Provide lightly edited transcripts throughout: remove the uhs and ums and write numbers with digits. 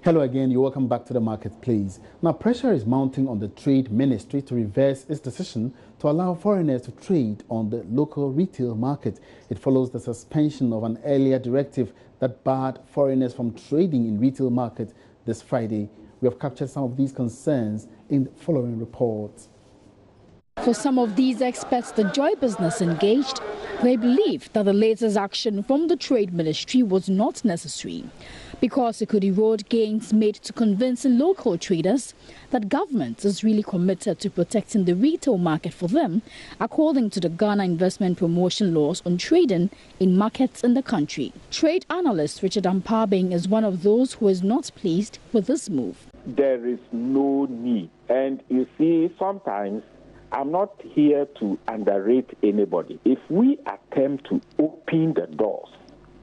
Hello again, you're welcome back to the marketplace. Now, pressure is mounting on the Trade Ministry to reverse its decision to allow foreigners to trade on the local retail market. It follows the suspension of an earlier directive that barred foreigners from trading in retail market this Friday. We have captured some of these concerns in the following reports. For some of these experts, the Joy business engaged, they believe that the latest action from the Trade Ministry was not necessary because it could erode gains made to convincing local traders that government is really committed to protecting the retail market for them, according to the Ghana Investment Promotion Laws on trading in markets in the country. Trade analyst Richard Ampabing is one of those who is not pleased with this move. There is no need. And you see, sometimes I'm not here to underrate anybody. If we attempt to open the doors,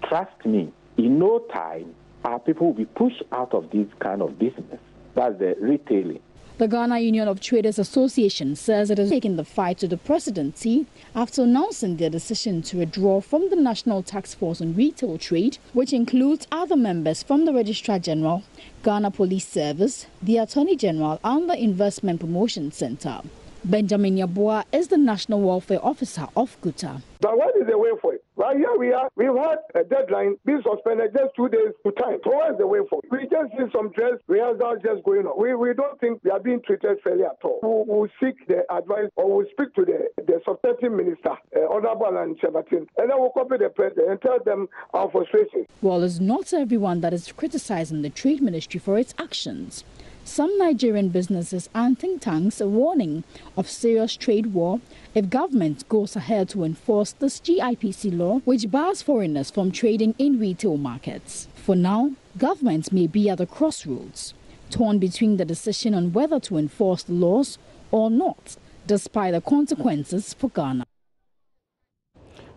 trust me, in no time, our people will be pushed out of this kind of business. That's the retailing. The Ghana Union of Traders Association says it is taking the fight to the presidency after announcing their decision to withdraw from the National Task Force on Retail Trade, which includes other members from the Registrar General, Ghana Police Service, the Attorney General, and the Investment Promotion Center. Benjamin Yabua is the National Welfare Officer of Kuta. But what is the way for it? Right here we are. We've had a deadline being suspended just 2 days to time. So what is the way for it? We just see some dress rehearsals just going on. We don't think we are being treated fairly at all. We'll seek the advice or we'll speak to the substantive minister, Honorable and Chevatin, and then we'll copy the president and tell them our frustration. Well, it's not everyone that is criticizing the Trade Ministry for its actions. Some Nigerian businesses and think tanks are warning of serious trade war if government goes ahead to enforce this GIPC law, which bars foreigners from trading in retail markets. For now, government may be at a crossroads, torn between the decision on whether to enforce the laws or not, despite the consequences for Ghana.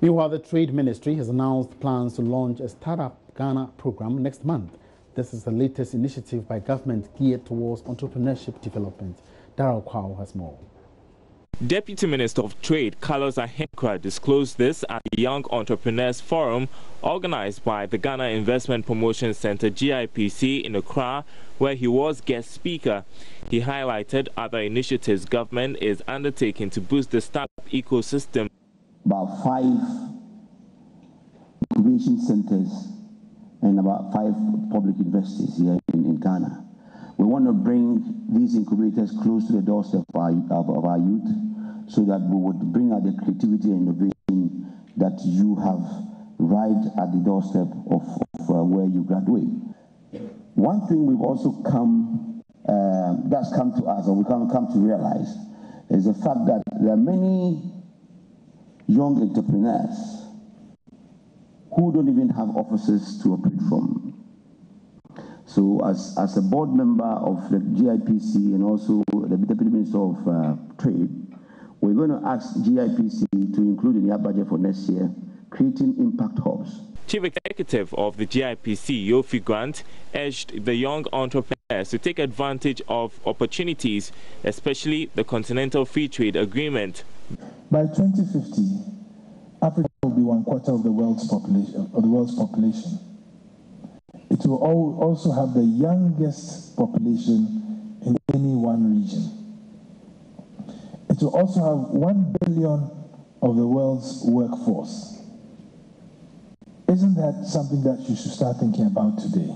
Meanwhile, the Trade Ministry has announced plans to launch a Startup Ghana program next month. This is the latest initiative by government geared towards entrepreneurship development. Darrell Kwao has more. Deputy Minister of Trade Carlos Ahenkra disclosed this at the Young Entrepreneurs Forum organized by the Ghana Investment Promotion Center GIPC in Accra, where he was guest speaker. He highlighted other initiatives government is undertaking to boost the startup ecosystem. About 5 incubation centers and about 5 public universities here in Ghana. We want to bring these incubators close to the doorstep of our youth so that we would bring out the creativity and innovation that you have right at the doorstep of where you graduate. One thing we've also that's come to us, or we come to realize, is the fact that there are many young entrepreneurs who don't even have offices to operate from. So as a board member of the GIPC and also the Deputy Minister of Trade, we're going to ask GIPC to include in their budget for next year, creating impact hubs. Chief Executive of the GIPC, Yofi Grant, urged the young entrepreneurs to take advantage of opportunities, especially the Continental Free Trade Agreement. By 2050, Africa will be 1/4 of the world's population. It will also have the youngest population in any one region. It will also have 1 billion of the world's workforce. Isn't that something that you should start thinking about today?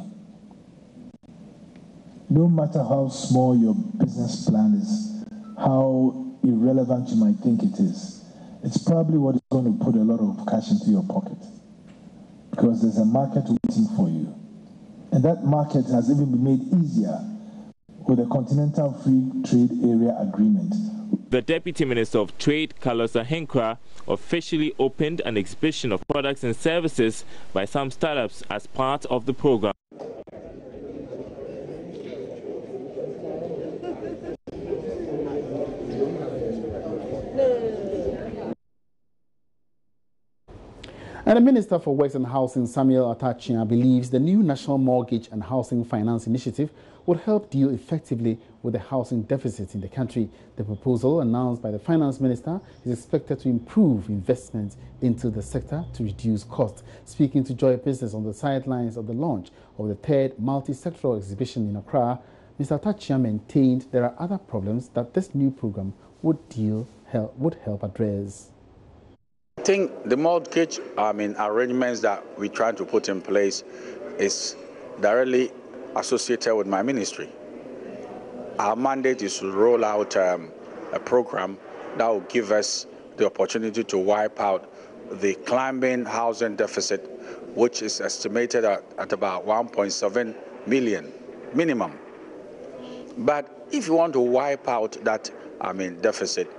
No matter how small your business plan is, how irrelevant you might think it is, it's probably what is going to put a lot of cash into your pocket, because there's a market waiting for you. And that market has even been made easier with the Continental Free Trade Area Agreement. The Deputy Minister of Trade, Carlos Ahenkra, officially opened an exhibition of products and services by some startups as part of the program. And the Minister for Works and Housing, Samuel Atachia, believes the new National Mortgage and Housing Finance Initiative would help deal effectively with the housing deficit in the country. The proposal, announced by the Finance Minister, is expected to improve investment into the sector to reduce costs. Speaking to Joy Business on the sidelines of the launch of the third multi-sectoral exhibition in Accra, Mr. Atachia maintained there are other problems that this new program would help address. I think the mortgage arrangements that we're trying to put in place is directly associated with my ministry. Our mandate is to roll out a program that will give us the opportunity to wipe out the climbing housing deficit, which is estimated at about 1.7 million minimum. But if you want to wipe out that deficit,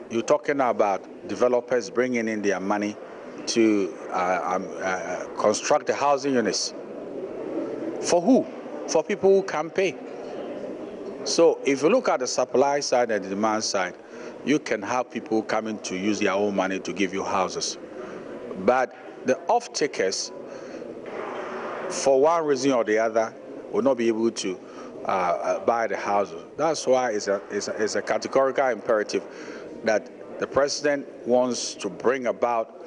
you're talking about developers bringing in their money to construct the housing units. For who? For people who can pay. So if you look at the supply side and the demand side, you can have people coming to use their own money to give you houses. But the off-takers, for one reason or the other, will not be able to buy the houses. That's why it's a categorical imperative that the president wants to bring about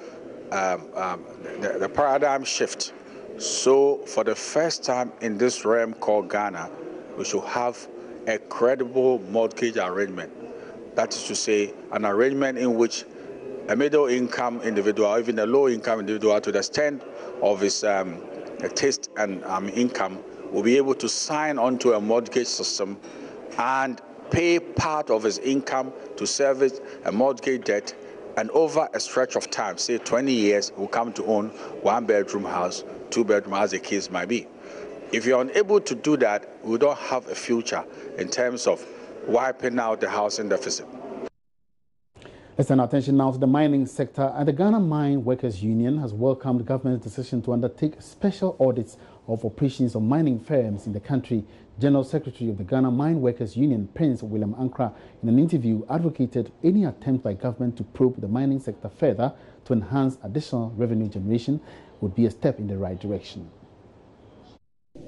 the paradigm shift. So for the first time in this realm called Ghana, we should have a credible mortgage arrangement. That is to say, an arrangement in which a middle-income individual, or even a low-income individual, to the extent of his taste and income, will be able to sign onto a mortgage system and pay part of his income to service a mortgage debt, and over a stretch of time, say 20 years, will come to own one-bedroom house, two-bedroom, as the case might be. If you're unable to do that, we don't have a future in terms of wiping out the housing deficit. Let's turn our attention now to the mining sector. And the Ghana Mine Workers Union has welcomed the government's decision to undertake special audits of operations of mining firms in the country. General Secretary of the Ghana Mine Workers Union, Prince William Ankra, in an interview, advocated any attempt by government to probe the mining sector further to enhance additional revenue generation would be a step in the right direction.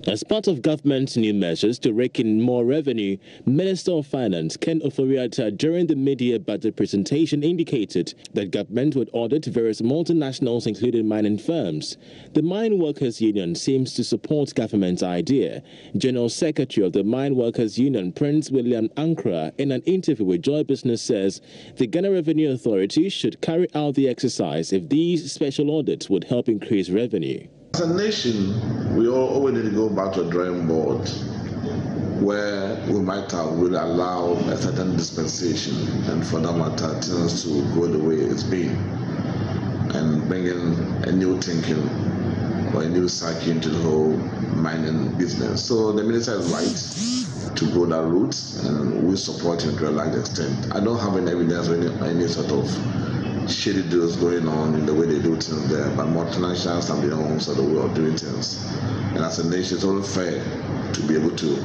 As part of government's new measures to rake in more revenue, Minister of Finance Ken Ofori-Atta during the mid-year budget presentation indicated that government would audit various multinationals, including mining firms. The Mine Workers Union seems to support government's idea. General Secretary of the Mine Workers Union, Prince William Ankra, in an interview with Joy Business, says the Ghana Revenue Authority should carry out the exercise if these special audits would help increase revenue. As a nation, we always need to go back to a drawing board where we might have really allowed a certain dispensation and for that matter things to go the way it's been and bring in a new thinking or a new psyche into the whole mining business. So the minister is right to go that route and we support him to a large extent. I don't have any evidence or any sort of shady deals going on in the way they do things there, but multinationals have their own sort of way of doing things. And as a nation, it's only fair to be able to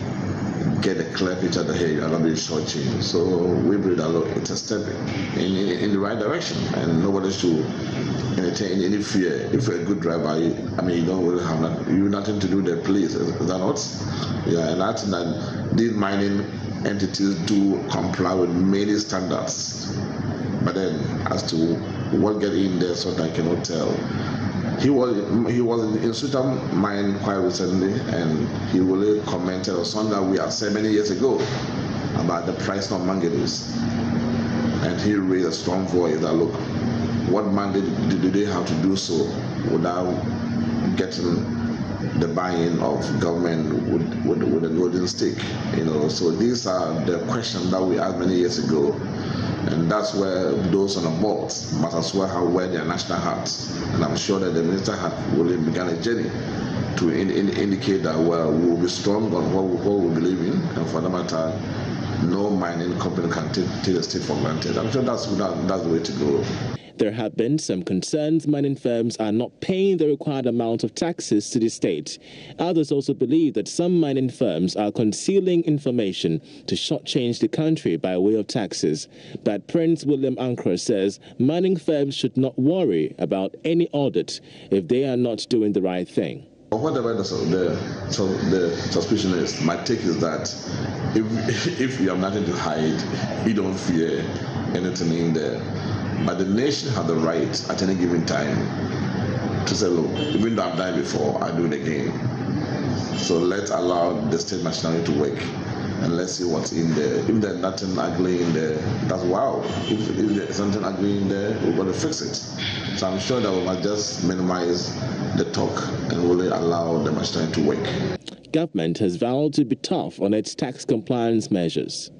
get a clear picture that, hey, you are not being shortchanged. So we believe that it's a step in the right direction, and nobody should entertain any fear. If you're a good driver, you don't really have nothing to do with the police, is that not? Yeah, and I think that these mining entities do comply with many standards. But then, as to what get in there, so that I cannot tell. He was in Sutam mine quite recently, and he really commented on something that we had said many years ago about the price of manganese. And he raised a strong voice that, look, what mandate do they have to do so without getting the buy-in of government with a golden stick? So these are the questions that we asked many years ago. And that's where those on the board must as well have wear their national hats. And I'm sure that the minister had really begun a journey to indicate that, well, we will be strong on what we believe in, and for that matter, no mining company can take the state for granted. I'm sure that's the way to go. There have been some concerns mining firms are not paying the required amount of taxes to the state. Others also believe that some mining firms are concealing information to shortchange the country by way of taxes. But Prince William Ankara says mining firms should not worry about any audit if they are not doing the right thing. Whatever the suspicion is, my take is that if you have nothing to hide, you don't fear anything in there. But the nation has the right at any given time to say, look, even though I've done it before, I do it again. So let's allow the state machinery to work and let's see what's in there. If there's nothing ugly in there, that's wow. If there's something ugly in there, we're going to fix it. So I'm sure that we must just minimize the talk and really allow the machinery to work. Government has vowed to be tough on its tax compliance measures.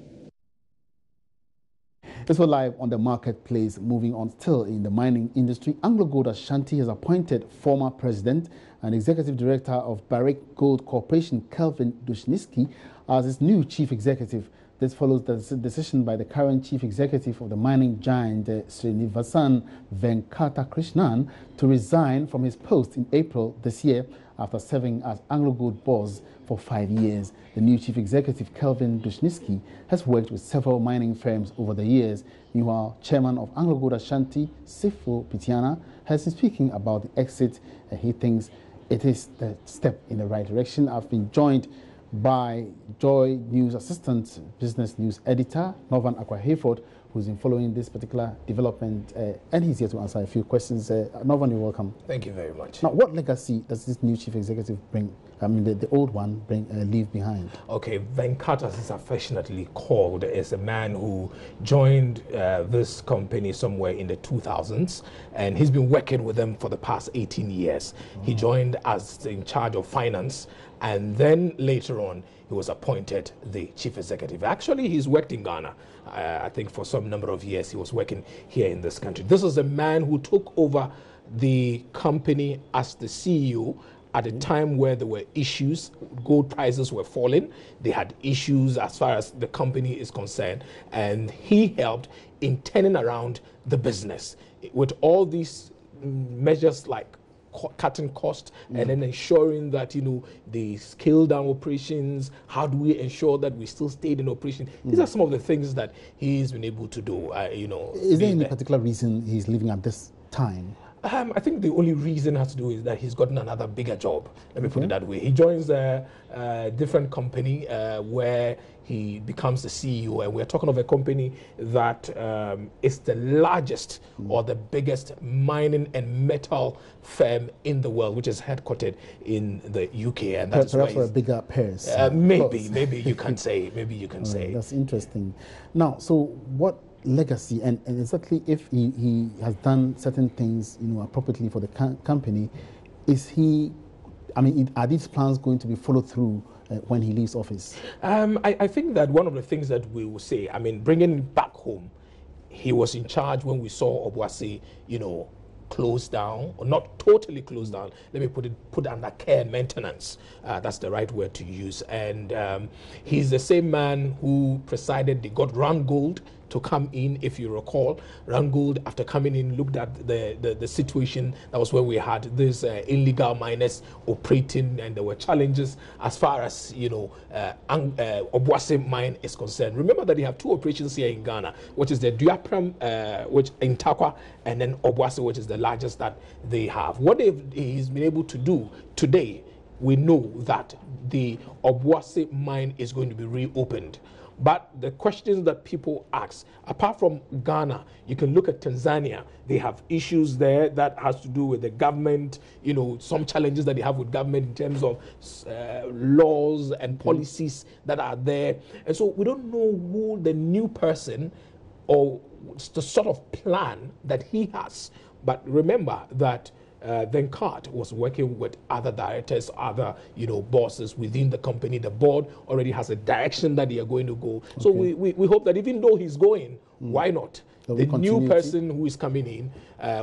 This was live on the marketplace. Moving on, still in the mining industry, AngloGold Ashanti has appointed former president and executive director of Barrick Gold Corporation, Kelvin Dushnisky, as its new chief executive. This follows the decision by the current chief executive of the mining giant, Srinivasan Venkatakrishnan, to resign from his post in April this year after serving as AngloGold boss for 5 years. The new chief executive, Kelvin Dushnisky, has worked with several mining firms over the years. Meanwhile, chairman of AngloGold Ashanti, Sifo Pitiana, has been speaking about the exit, and he thinks it is the step in the right direction. I've been joined by JoyNews assistant business news editor, Norvan Akwa-Hayford, who's been following this particular development, and he's here to answer a few questions. Norvan, you're welcome. Thank you very much. Now, what legacy does this new chief executive bring? I mean, the old one leave behind? Okay, Venkat, as is affectionately called, is a man who joined this company somewhere in the 2000s, and he's been working with them for the past 18 years. He joined as in charge of finance, and then later on, he was appointed the chief executive. Actually, he's worked in Ghana. I think for some number of years, he was working here in this country. This is a man who took over the company as the CEO at a time where there were issues. Gold prices were falling. They had issues as far as the company is concerned, and he helped in turning around the business with all these measures like cutting costs and then ensuring that, you know, they scale down operations. How do we ensure that we still stayed in operation? These are some of the things that he's been able to do. You know, is there any particular reason he's leaving at this time? I think the only reason has to do is that he's gotten another bigger job. Let me put it that way. He joins a different company where he becomes the CEO, and we're talking of a company that is the largest or the biggest mining and metal firm in the world, which is headquartered in the UK, and that's perhaps for a bigger pairs. Maybe you can say. Maybe you can say. That's interesting. Now, so what legacy and exactly if he has done certain things, you know, appropriately for the company, is he? I mean, are these plans going to be followed through when he leaves office? I think that one of the things that we will say, I mean, bringing him back home, he was in charge when we saw Obuasi, you know, closed down, or not totally closed down. Let me put under care and maintenance. That's the right word to use. And he's the same man who presided. They got Randgold to come in, if you recall. Randgold, after coming in, looked at the situation. That was where we had these illegal miners operating, and there were challenges as far as, you know, Obuasi mine is concerned. Remember that they have two operations here in Ghana, which is the Duapram, which in Takwa, and then Obuasi, which is the largest that they have. What he's been able to do today, we know that the Obuasi mine is going to be reopened. But the questions that people ask, apart from Ghana, you can look at Tanzania. They have issues there that has to do with the government, you know, some challenges that they have with government in terms of laws and policies that are there. And so we don't know who the new person or the sort of plan that he has. But remember that Venkat was working with other directors, other, you know, bosses within the company. The board already has a direction that they are going to go. Okay. So we hope that even though he's going, why not? The new person who is coming in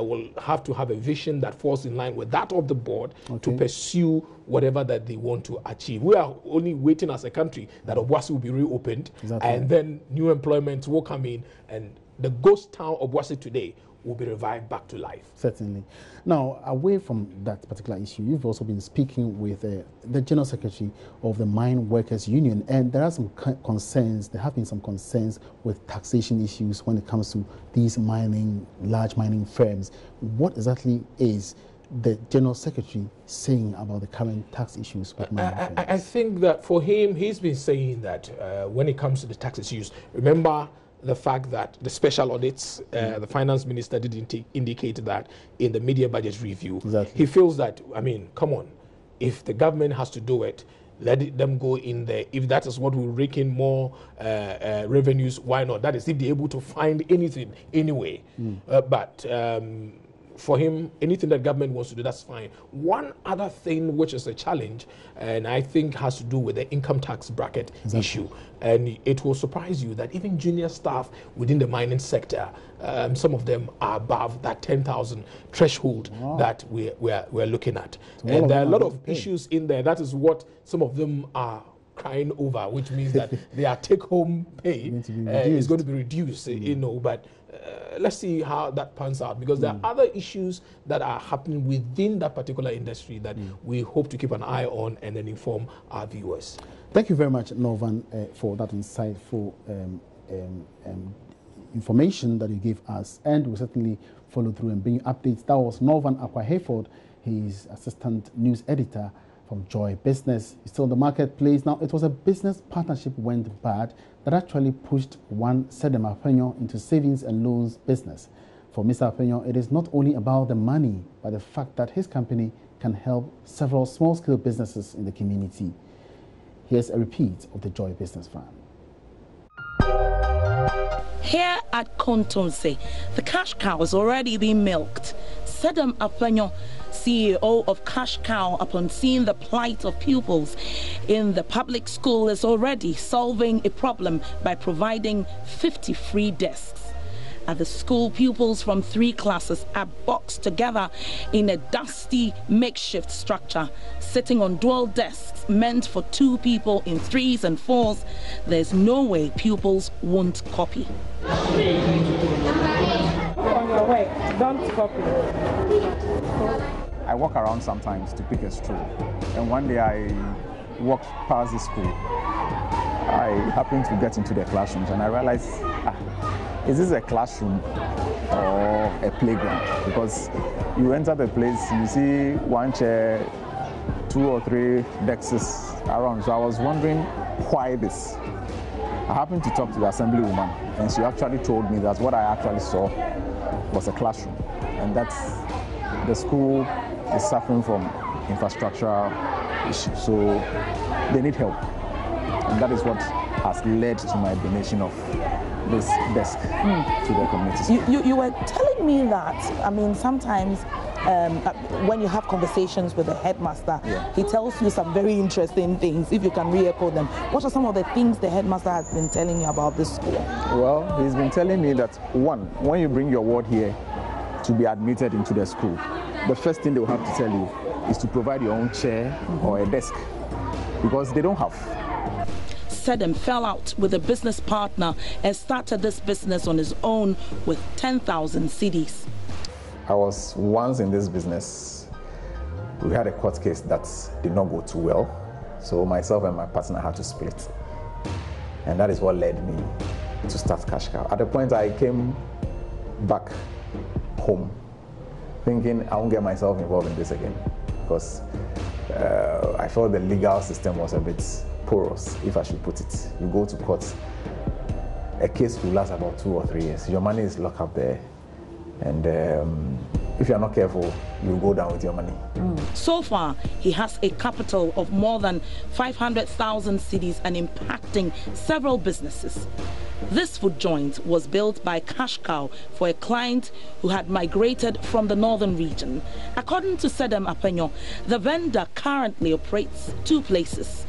will have to have a vision that falls in line with that of the board to pursue whatever that they want to achieve. We are only waiting as a country that Obuasi will be reopened, and then new employment will come in, and the ghost town of Obuasi today will be revived back to life. Certainly. Now, away from that particular issue, you've also been speaking with the General Secretary of the Mine Workers Union, and there are some concerns, there have been some concerns with taxation issues when it comes to these large mining firms. What exactly is the General Secretary saying about the current tax issues with mining firms? I think that for him, he's been saying that when it comes to the tax issues, remember the fact that the special audits, the finance minister did indicate that in the media budget review. Exactly. He feels that, I mean, come on, if the government has to do it, them go in there. If that is what will rake in more revenues, why not? That is if they're able to find anything anyway. But for him, anything that government wants to do, that's fine. One other thing which is a challenge, and I think has to do with the income tax bracket issue. And it will surprise you that even junior staff within the mining sector, some of them are above that 10,000 threshold that we're looking at. And there are a lot of issues in there. That is what some of them are crying over, which means that their take-home pay is going to be reduced, you know, but let's see how that pans out, because there are other issues that are happening within that particular industry that we hope to keep an eye on and then inform our viewers. Thank you very much, Norvan, for that insightful information that you gave us, and we'll certainly follow through and bring you updates. That was Norvan Akwa-Hayford. He's Assistant News Editor from Joy Business. He's still in the marketplace. Now, it was a business partnership went bad that actually pushed one Sedem Apenyo into savings and loans business. For Mr. Apenyo, it is not only about the money, but the fact that his company can help several small-scale businesses in the community. Here's a repeat of the Joy Business Fund. Here at Kontonse, the cash cow is already being milked. Sedem Apenyo, CEO of Cash Cow, upon seeing the plight of pupils in the public school, is already solving a problem by providing 50 free desks. At the school, pupils from 3 classes are boxed together in a dusty makeshift structure, sitting on dual desks meant for 2 people in 3s and 4s. There's no way pupils won't copy. On your way, don't copy. I walk around sometimes to pick a stroll, and one day I walked past the school. I happened to get into the classrooms and I realized, is this a classroom or a playground? Because you enter the place, you see one chair, 2 or 3 desks around. So I was wondering why this. I happened to talk to the assemblywoman, and she actually told me that what I actually saw was a classroom, and that's the school is suffering from infrastructural issues, so they need help, and that is what has led to my donation of this desk to the community. You were telling me that, I mean, sometimes when you have conversations with the headmaster, he tells you some very interesting things, if you can re-echo them. What are some of the things the headmaster has been telling you about this school? Well, he's been telling me that, one, when you bring your ward here to be admitted into the school, the first thing they will have to tell you is to provide your own chair or a desk, because they don't have. Sedem fell out with a business partner and started this business on his own with 10,000 cedis. I was once in this business. We had a court case that did not go too well, so myself and my partner had to split, and that is what led me to start Cash Cow. At the point I came back home thinking I won't get myself involved in this again, because I felt the legal system was a bit porous, if I should put it. You go to court, a case will last about 2 or 3 years. Your money is locked up there, and if you're not careful, you'll go down with your money. So far, he has a capital of more than 500,000 cedis and impacting several businesses. This food joint was built by Cash Cow for a client who had migrated from the northern region. According to Sedem Apenyo, the vendor currently operates 2 places.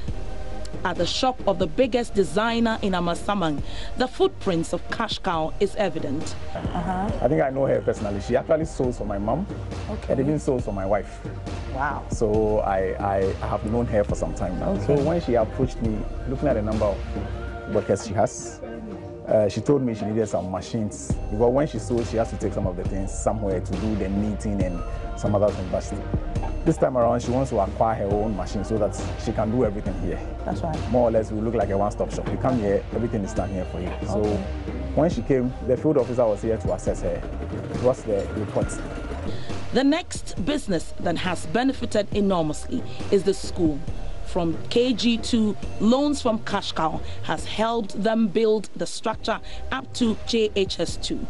At the shop of the biggest designer in Amasamang, the footprints of Cash Cow is evident. I think I know her personally. She actually sews for my mom, and even sews for my wife. Wow. So I have known her for some time now. So when she approached me, looking at the number of workers she has, She told me she needed some machines because when she sold, she has to take some of the things somewhere to do the knitting and some other things. But this time around, she wants to acquire her own machine so that she can do everything here. That's right. More or less, we look like a one-stop shop. You come here, everything is done here for you. Okay. So when she came, the field officer was here to assess her. What's the report? The next business that has benefited enormously is the school. From KG2, loans from Cash Cow has helped them build the structure up to JHS2.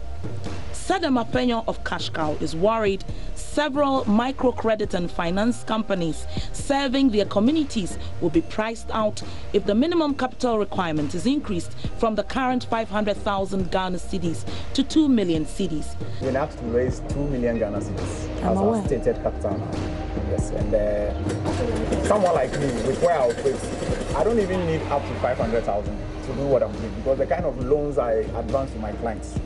Sadam Apenyo of Cash Cow is worried several microcredit and finance companies serving their communities will be priced out if the minimum capital requirement is increased from the current 500,000 Ghana cedis to 2 million cedis. We're going to have to raise 2 million Ghana cedis as our stated capital. Yes, and someone like me, with where I operate, I don't even need up to 500,000 to do what I'm doing because the kind of loans I advance to my clients,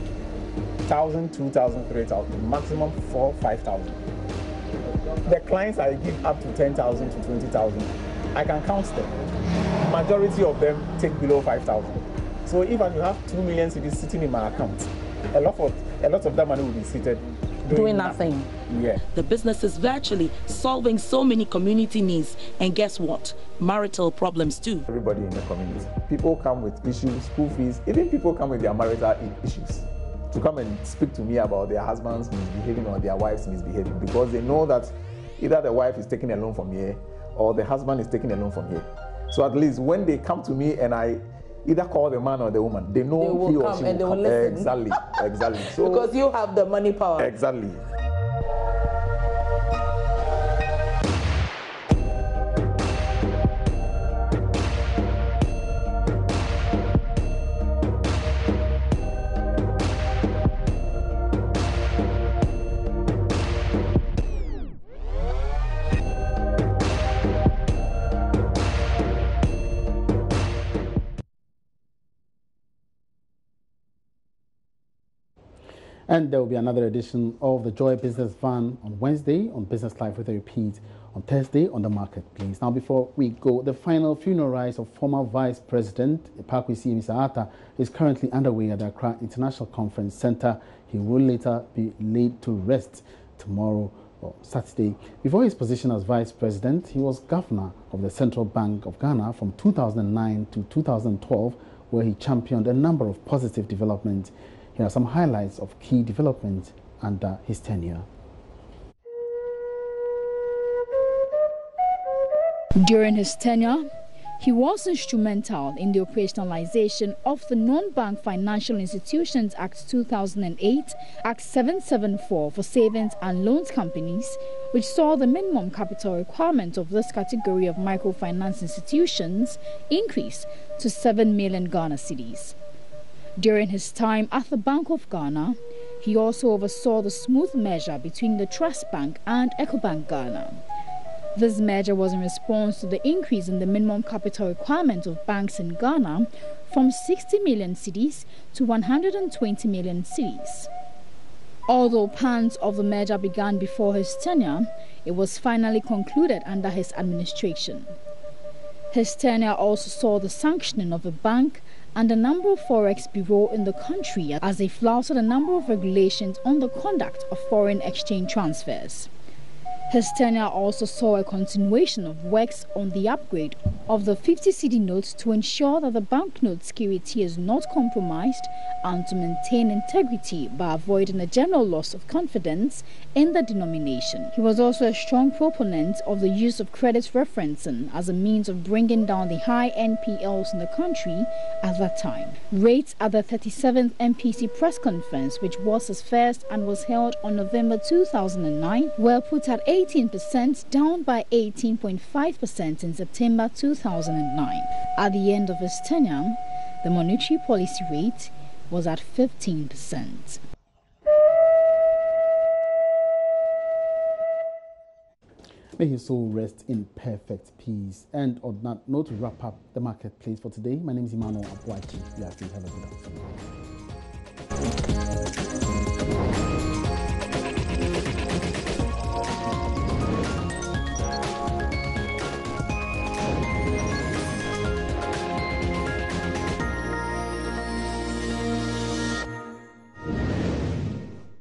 1,000, 2,000, 3,000, maximum 4,000, 5,000. The clients I give up to 10,000 to 20,000, I can count them. Majority of them take below 5,000. So if I have 2 million cedis sitting in my account, a lot of that money will be seated doing nothing. Yeah. The business is virtually solving so many community needs, and guess what? Marital problems too. Everybody in the community. People come with issues, school fees, even people come with their marital issues to come and speak to me about their husbands misbehaving or their wives misbehaving because they know that either the wife is taking a loan from here or the husband is taking a loan from here. So at least when they come to me and I either call the man or the woman, they know he or she will come. Exactly, exactly. So, because you have the money power. Exactly. And there will be another edition of the Joy Business Van on Wednesday on Business Live with a repeat on Thursday on the Marketplace. Now, before we go, the final funeral rites of former Vice President Epakwesi Misahata is currently underway at the Accra International Conference Center. He will later be laid to rest tomorrow or Saturday. Before his position as Vice President, he was Governor of the Central Bank of Ghana from 2009 to 2012, where he championed a number of positive developments. Here are some highlights of key developments under his tenure. During his tenure, he was instrumental in the operationalization of the Non-Bank Financial Institutions Act 2008, Act 774 for savings and loans companies, which saw the minimum capital requirement of this category of microfinance institutions increase to 7 million Ghana cedis. During his time at the Bank of Ghana, he also oversaw the smooth merger between the Trust Bank and Ecobank Ghana. This merger was in response to the increase in the minimum capital requirement of banks in Ghana from 60 million cedis to 120 million cedis. Although plans of the merger began before his tenure, it was finally concluded under his administration. His tenure also saw the sanctioning of a bank and a number of forex bureaus in the country as they flouted a number of regulations on the conduct of foreign exchange transfers. His tenure also saw a continuation of works on the upgrade of the 50 cedi notes to ensure that the banknote security is not compromised and to maintain integrity by avoiding a general loss of confidence in the denomination. He was also a strong proponent of the use of credit referencing as a means of bringing down the high NPLs in the country at that time. Rates at the 37th MPC press conference, which was his first and was held on November 2009, were put at 18%, down by 18.5% in September 2009. At the end of his tenure, the monetary policy rate was at 15%. May his soul rest in perfect peace. And on that note, to wrap up the Marketplace for today, my name is Emmanuel Abuachi. Have a good afternoon.